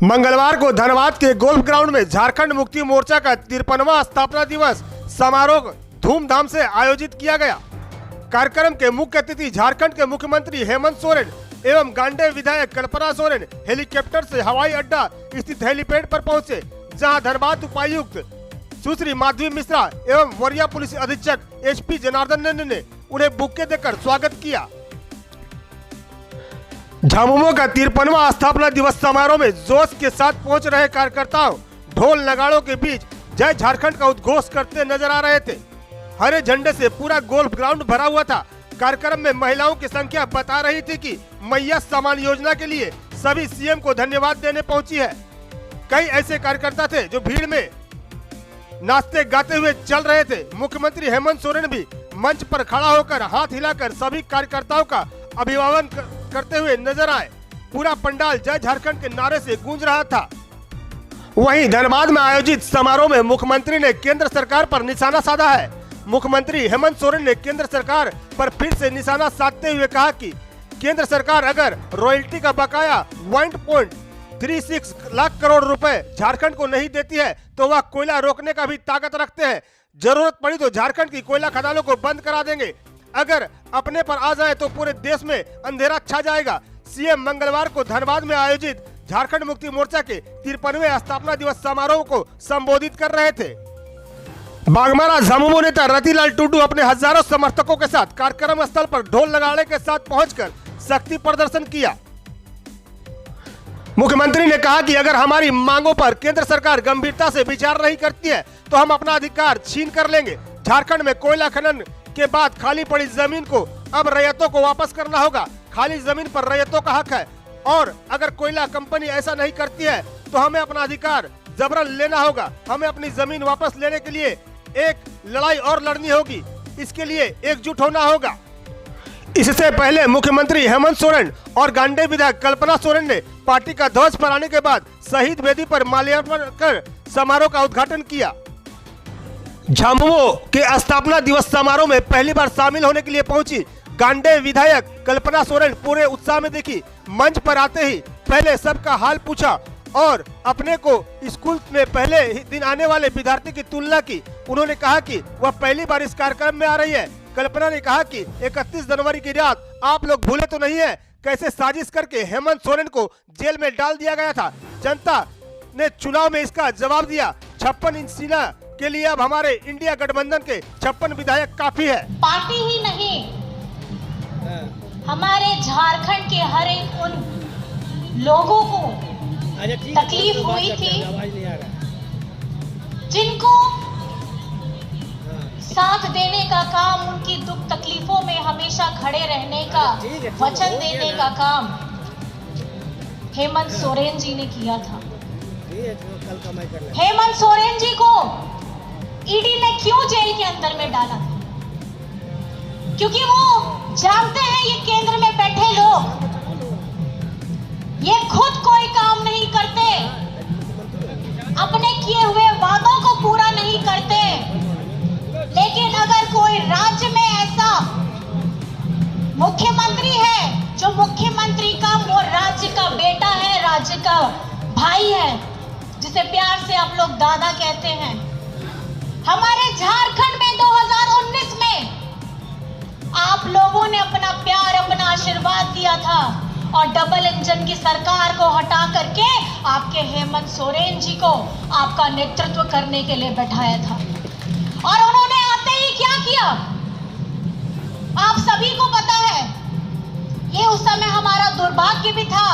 मंगलवार को धनबाद के गोल्फ ग्राउंड में झारखंड मुक्ति मोर्चा का 53वां स्थापना दिवस समारोह धूमधाम से आयोजित किया गया। कार्यक्रम के मुख्य अतिथि झारखंड के मुख्यमंत्री हेमंत सोरेन एवं गांडे विधायक कल्पना सोरेन हेलीकॉप्टर से हवाई अड्डा स्थित हेलीपैड पर पहुंचे, जहां धनबाद उपायुक्त सुश्री माधवी मिश्रा एवं वरीय पुलिस अधीक्षक एसपी जनार्दन ने उन्हें बुके देकर स्वागत किया। झामुमो का 53वां स्थापना दिवस समारोह में जोश के साथ पहुंच रहे कार्यकर्ताओं ढोल नगाड़ों के बीच जय झारखंड का उद्घोष करते नजर आ रहे थे। हरे झंडे से पूरा गोल्फ ग्राउंड भरा हुआ था। कार्यक्रम में महिलाओं की संख्या बता रही थी कि मैया सम्मान योजना के लिए सभी सीएम को धन्यवाद देने पहुंची है। कई ऐसे कार्यकर्ता थे जो भीड़ में नाचते गाते हुए चल रहे थे। मुख्यमंत्री हेमंत सोरेन भी मंच पर खड़ा होकर हाथ हिलाकर सभी कार्यकर्ताओं का अभिवादन करते हुए नजर आए। पूरा पंडाल जय झारखंड के नारे से गूंज रहा था। वहीं धनबाद में आयोजित समारोह में मुख्यमंत्री ने केंद्र सरकार पर निशाना साधा है। मुख्यमंत्री हेमंत सोरेन ने केंद्र सरकार पर फिर से निशाना साधते हुए कहा कि केंद्र सरकार अगर रॉयल्टी का बकाया 1.36 लाख करोड़ रुपए झारखंड को नहीं देती है तो वह कोयला रोकने का भी ताकत रखते हैं। जरूरत पड़ी तो झारखंड की कोयला खदानों को बंद करा देंगे। अगर अपने पर आ जाए तो पूरे देश में अंधेरा छा जाएगा। सीएम मंगलवार को धनबाद में आयोजित झारखंड मुक्ति मोर्चा के 53वें स्थापना दिवस समारोह को संबोधित कर रहे थे। बागमारा झामुमो नेता रतिलाल टुडू अपने हजारों समर्थकों के साथ कार्यक्रम स्थल पर ढोल नगाड़े के साथ पहुंचकर शक्ति प्रदर्शन किया। मुख्यमंत्री ने कहा कि अगर हमारी मांगों पर केंद्र सरकार गंभीरता से विचार नहीं करती है तो हम अपना अधिकार छीन कर लेंगे। झारखंड में कोयला खनन के बाद खाली पड़ी जमीन को अब रैयतों को वापस करना होगा। खाली जमीन पर रैयतों का हक है और अगर कोयला कंपनी ऐसा नहीं करती है तो हमें अपना अधिकार जबरन लेना होगा। हमें अपनी जमीन वापस लेने के लिए एक लड़ाई और लड़नी होगी। इसके लिए एकजुट होना होगा। इससे पहले मुख्यमंत्री हेमंत सोरेन और गांडे विधायक कल्पना सोरेन ने पार्टी का ध्वज फहराने के बाद शहीद वेदी पर माल्यार्पण कर समारोह का उद्घाटन किया। झामुमो के स्थापना दिवस समारोह में पहली बार शामिल होने के लिए पहुंची गांडे विधायक कल्पना सोरेन पूरे उत्साह में दिखी। मंच पर आते ही पहले सबका हाल पूछा और अपने को स्कूल में पहले ही दिन आने वाले विद्यार्थी की तुलना की। उन्होंने कहा कि वह पहली बार इस कार्यक्रम में आ रही है। कल्पना ने कहा कि 31 जनवरी की रात आप लोग भूले तो नहीं है कैसे साजिश करके हेमंत सोरेन को जेल में डाल दिया गया था। जनता ने चुनाव में इसका जवाब दिया। 56 इंच सीना के लिए अब हमारे इंडिया गठबंधन के 56 विधायक काफी है। पार्टी ही नहीं, हमारे झारखंड के हर एक उन लोगों को तकलीफ हुई थी जिनको साथ देने का काम, उनकी दुख तकलीफों में हमेशा खड़े रहने का वचन देने का काम हेमंत सोरेन जी ने किया था। हेमंत सोरेन जी को ईडी ने क्यों जेल के अंदर में डाला था? क्योंकि वो जानते हैं ये केंद्र में बैठे लोग ये खुद कोई काम नहीं करते, अपने किए हुए वादों को पूरा नहीं करते। लेकिन अगर कोई राज्य में ऐसा मुख्यमंत्री है जो मुख्यमंत्री का वो राज्य का बेटा है, राज्य का भाई है, जिसे प्यार से आप लोग दादा कहते हैं, हमारे झारखंड में 2019 में आप लोगों ने अपना प्यार, अपना आशीर्वाद दिया था और डबल इंजन की सरकार को हटा करके आपके हेमंत सोरेन जी को आपका नेतृत्व करने के लिए बैठाया था। और उन्होंने आते ही क्या किया आप सभी को पता है। ये उस समय हमारा दुर्भाग्य भी था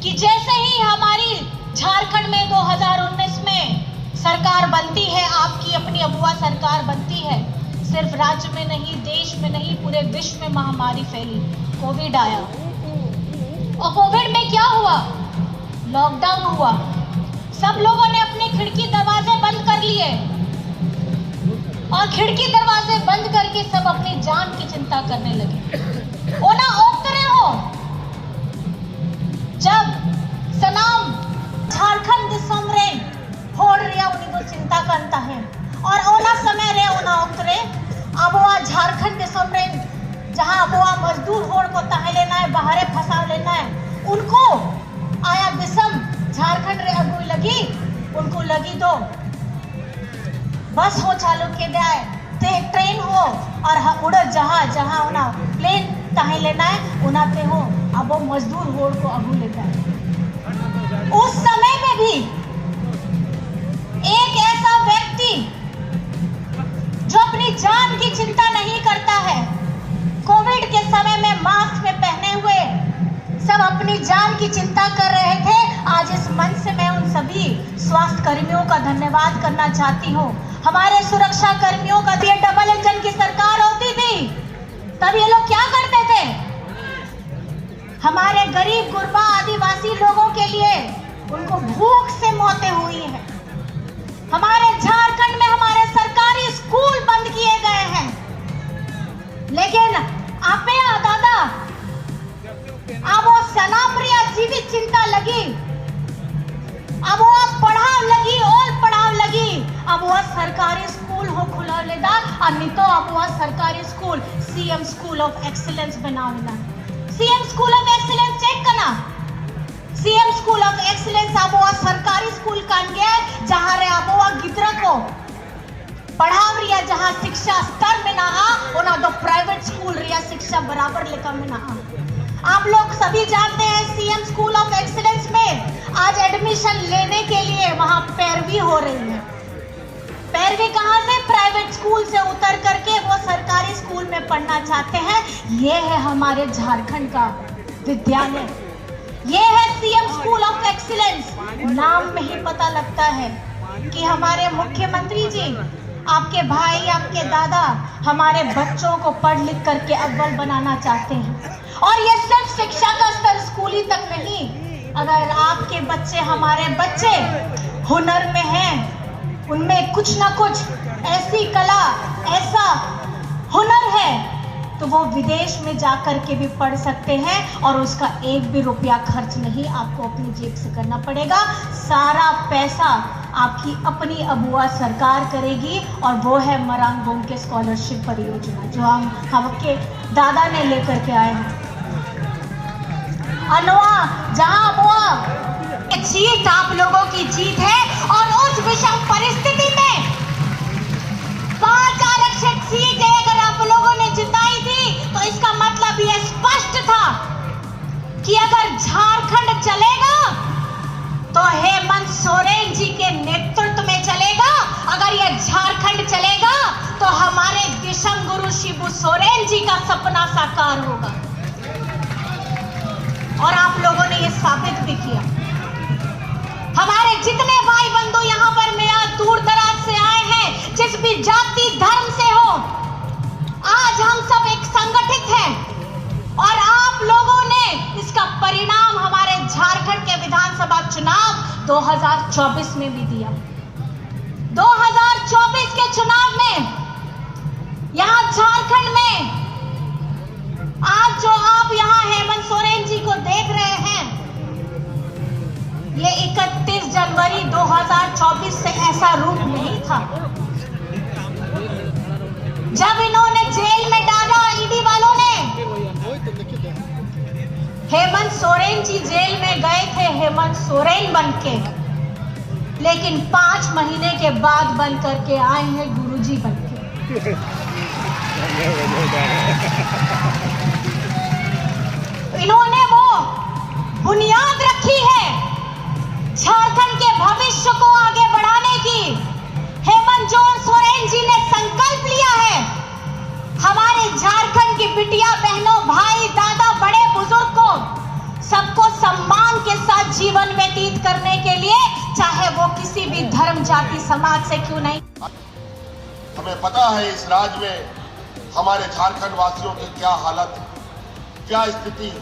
कि जैसे ही हमारी झारखंड में 2019 में सरकार बनती है, आपकी अपनी अगुवा सरकार बनती है, सिर्फ राज्य में नहीं, देश में नहीं, पूरे विश्व में महामारी फैली, कोविड आया। और कोविड में क्या हुआ? लॉकडाउन हुआ। सब लोगों ने अपने खिड़की दरवाजे बंद कर लिए और खिड़की दरवाजे बंद करके सब अपनी जान की चिंता करने लगे। ओना ओक्तरे हो जब सनाम झारखंड दिसम रे होड़ रिया उन्हीं को चिंता करता है और ओना समय रे ओना ओक्तरे अब वह झारखंड दिसम रे जहां अब वह मजदूर होड़ को तहे लेना है, बाहरे फंसा लेना है, उनको आया दिसम झारखंड रे अगुई लगी उनको लगी तो बस हो चालू के दे ते ट्रेन हो और उड़ जहां जहां उना प्लेन ताहे लेना है उना पे हो अब वो मजदूर होड़ को अगू लेता है। उस समय में भी एक ऐसा व्यक्ति जो अपनी जान की चिंता नहीं करता है, कोविड के समय में मास्क में पहने हुए सब अपनी जान की चिंता कर रहे थे। आज इस मंच से मैं उन सभी स्वास्थ्य कर्मियों का धन्यवाद करना चाहती हूँ। हमारे सुरक्षा कर्मियों का ये डबल इंजन की सरकार होती थी तब ये लोग क्या करते थे, हमारे गरीब गुरबा आदिवासी लोगों के लिए उनको भूख से मौतें हुई हैं। हमारे झारखंड में हमारे सरकारी स्कूल बंद किए गए हैं, लेकिन आपे दादा अब वो सनाप्रिया जीवित चिंता लगी, अब वो पढ़ाव लगी और पढ़ाव लगी, अब वो सरकारी स्कूल हो खुला लेदा और नहीं तो अब वो सरकारी school CM school of excellence बनावेला। CM school of excellence check करना, सीएम स्कूल ऑफ एक्सीलेंस अब वो सरकारी स्कूल कान गया जहां रे अब वो गिद्रा को पढ़ाव रिया, जहां शिक्षा स्तर में ना आ उना तो प्राइवेट स्कूल रिया शिक्षा बराबर लेकर में ना आ। आप लोग सभी जानते हैं सीएम स्कूल ऑफ एक्सीलेंस में आज एडमिशन लेने के लिए वहां पैरवी हो रही है। पैरवी कहां से, प्राइवेट स्कूल से उतर करके वो सरकारी स्कूल में पढ़ना चाहते हैं। ये है हमारे झारखंड का विद्यालय, ये है सीएम स्कूल ऑफ एक्सीलेंस। नाम में ही पता लगता है कि हमारे मुख्यमंत्री जी, आपके भाई, आपके दादा हमारे बच्चों को पढ़ लिख करके अव्वल बनाना चाहते हैं। और ये सिर्फ शिक्षा का स्तर स्कूली तक नहीं, अगर आपके बच्चे, हमारे बच्चे हुनर में हैं, उनमें कुछ ना कुछ ऐसी कला, ऐसा हुनर है तो वो विदेश में जाकर के भी पढ़ सकते हैं और उसका एक भी रुपया खर्च नहीं आपको अपनी जेब से करना पड़ेगा। सारा पैसा आपकी अपनी अबुआ सरकार करेगी और वो है मरांगोंग के स्कॉलरशिप परियोजना जो हमके दादा ने लेकर के आए हैं। अनवा जहां अबुआ जीत आप लोगों की जीत है और उस विषम परिस्थिति में 5 आरक्षित सीट अगर आप लोगों ने जिताई थी तो इसका मतलब यह स्पष्ट था कि अगर झारखंड चलेगा तो हेमंत सोरेन जी के नेतृत्व में चलेगा। अगर यह झारखंड चलेगा तो हमारे दिशम गुरु शिबू सोरेन जी का सपना साकार होगा और आप लोगों ने यह साबित भी किया। हमारे जितने भाई बंधु यहाँ पर मेरा दूर दराज से आए हैं, जिस भी जाति धर्म से हो, आज हम सब एक संगठित हैं और आप लोगों ने इसका परिणाम हमारे झारखंड के विधानसभा चुनाव 2024 में भी दिया। 2024 के चुनाव में यहाँ झारखंड में आज जो आप यहाँ हेमंत सोरेन जी को देख रहे हैं, ये 31 जनवरी 2024 से ऐसा रूप नहीं था। जब इन्होंने जेल में डाला ईडी वालों ने, हेमंत सोरेन जी जेल में गए थे हेमंत सोरेन बनके, लेकिन 5 महीने के बाद बन करके आए हैं गुरुजी बनके। इन्होंने वो बुनियाद रखी है झारखंड के भविष्य को आगे बढ़ाने की। हेमंत सोरेन जी ने संकल्प लिया है हमारे झारखंड की बिटिया, बहनों, भाई, दादा, बड़े बुजुर्ग को सबको सम्मान के साथ जीवन व्यतीत करने के लिए, चाहे वो किसी भी धर्म, जाति, समाज से क्यों नहीं। हमें पता है इस राज्य में हमारे झारखंड वासियों की क्या हालत है, क्या स्थिति है,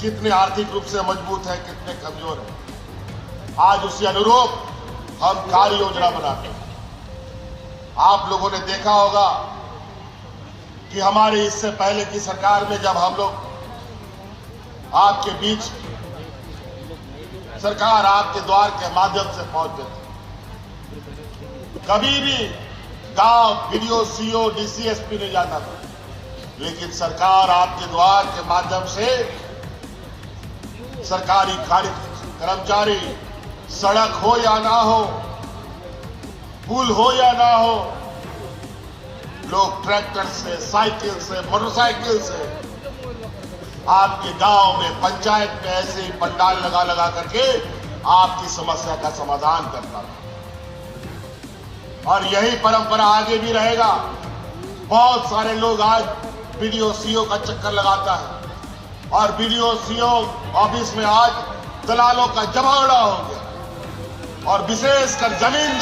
कितने आर्थिक रूप से मजबूत है, कितने कमजोर है। आज उसी अनुरूप हम कार्य योजना बनाते हैं। आप लोगों ने देखा होगा कि हमारी इससे पहले की सरकार में जब हम लोग आपके बीच, सरकार आपके द्वार के माध्यम से पहुंचते थे, कभी भी गांव वीडियो, सीओ, डीसीएसपी नहीं जाता था, लेकिन सरकार आपके द्वार के माध्यम से सरकारी कार्य कर्मचारी सड़क हो या ना हो, पुल हो या ना हो, लोग ट्रैक्टर से, साइकिल से, मोटरसाइकिल से आपके गांव में, पंचायत में ऐसे ही पंडाल लगा लगा करके आपकी समस्या का समाधान करता था। और यही परंपरा आगे भी रहेगा। बहुत सारे लोग आज बीडीओ सीओ का चक्कर लगाता है और बीडीओ सीओ ऑफिस में आज दलालों का जमावड़ा हो गया और विशेषकर जमीन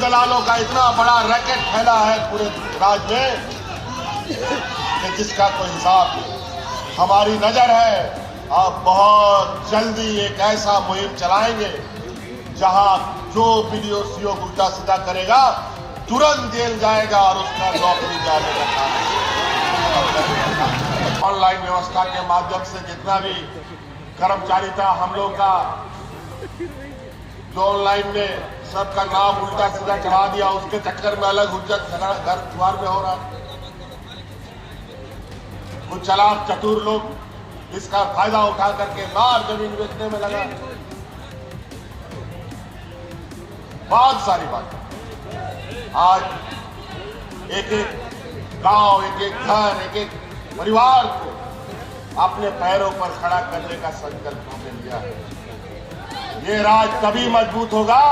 दलालों का इतना बड़ा रैकेट फैला है पूरे राज्य में कि जिसका कोई हिसाब नहीं। हमारी नजर है अब बहुत जल्दी एक ऐसा मुहिम चलाएंगे जहां जो बीडीओ सीओ उल्टा सीधा करेगा तुरंत जेल जाएगा और उसका नौकरी जाने का काम। ऑनलाइन व्यवस्था के माध्यम से जितना भी कर्मचारी था हम लोग का, जो ऑनलाइन में सबका नाम उल्टा सीधा चढ़ा दिया, उसके चक्कर में अलग हुज्जत घर द्वार में हो रहा है। कुछ चालाक चतुर लोग इसका फायदा उठा करके बाहर जमीन बेचने में लगा। बहुत सारी बात आज एक एक गांव, एक एक घर, एक एक परिवार को अपने पैरों पर खड़ा करने का संकल्प हमने लिया है। ये राज्य तभी मजबूत होगा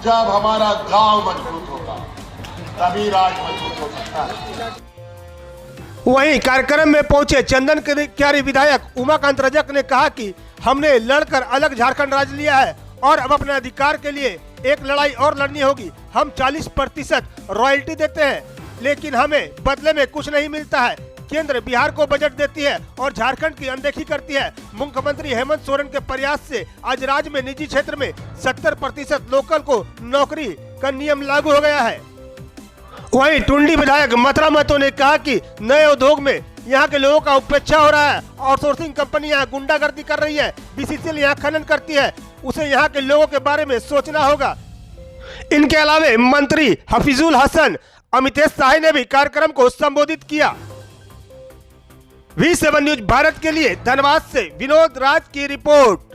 जब हमारा गांव मजबूत होगा, तभी राज्य मजबूत हो सकता है। वहीं कार्यक्रम में पहुंचे चंदन क्यारी विधायक उमाकांत रजक ने कहा कि हमने लड़कर अलग झारखंड राज्य लिया है और अब अपने अधिकार के लिए एक लड़ाई और लड़नी होगी। हम 40% रॉयल्टी देते हैं, लेकिन हमें बदले में कुछ नहीं मिलता है। केंद्र बिहार को बजट देती है और झारखंड की अनदेखी करती है। मुख्यमंत्री हेमंत सोरेन के प्रयास से आज राज्य में निजी क्षेत्र में 70% लोकल को नौकरी का नियम लागू हो गया है। वहीं टुंडी विधायक मथुरा महतो ने कहा कि नए उद्योग में यहाँ के लोगों का उपेक्षा हो रहा है। आउटसोर्सिंग कंपनी यहाँ गुंडागर्दी कर रही है, बीसीसीएल यहाँ खनन करती है। उसे यहाँ के लोगों के बारे में सोचना होगा। इनके अलावा मंत्री हफीजुल हसन, अमितेश शाही ने भी कार्यक्रम को संबोधित किया। V7 न्यूज भारत के लिए धनबाद से विनोद राज की रिपोर्ट।